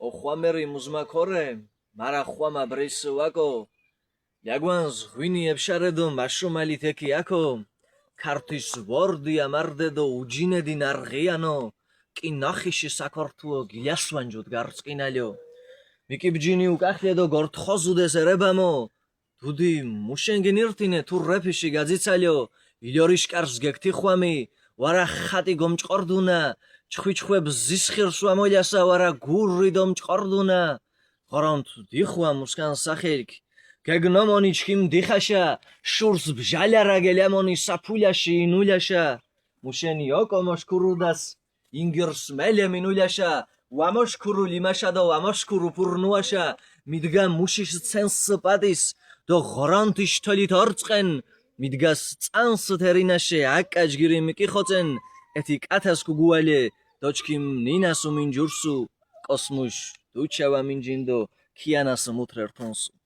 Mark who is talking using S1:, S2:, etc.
S1: ოხვამერი მუზმაქორე მარახვამა ბრისვაკო ლაგვანს ღვინი ებშარედო მაშომალი თეკი აკო ქართის ვორდი ამარდედო უჯინედი ნარღიანო კი ნახიში საქორთუო გიასვანჯოდ გარწყინალიო მიკიბჯინი უკახდედო გორთხოზუდეს ერებამო დუდი მუშენგინირთინე თუ რეფიში გაძიცალიო ილორიშკარს გექტიხვამი ვარა ხატი გომჭყორდუნა ჩხვიჩხვებ ზისხირს ვამოლიასა ვარა გურრი დომჭყორდუნა ღორონთ დიხვა მუსკან სახელკ გეგნომონი ჩქიმ დიხაშა შურს ბჟალარა გელამონი საფულიაში ინულიაშა მუშენი ოკო მოშკურუდას ინგირს მელე მინულიაშა ვამოშკურუ ლიმაშა და ვამოშკურუ პურნუაშა მიდგა მუშის ცენს პადის და ღორონთ იშთოლით ორწყენ მიდგას წანს თერინაშე აკაჯგირი მიკიხოცენ ეთი კათას გუგუალე დოჩკიმ ნინასუ მინჯურსუ კოსმუშ დუჩავა მინჯინდო ქიანას მუთრერთონსუ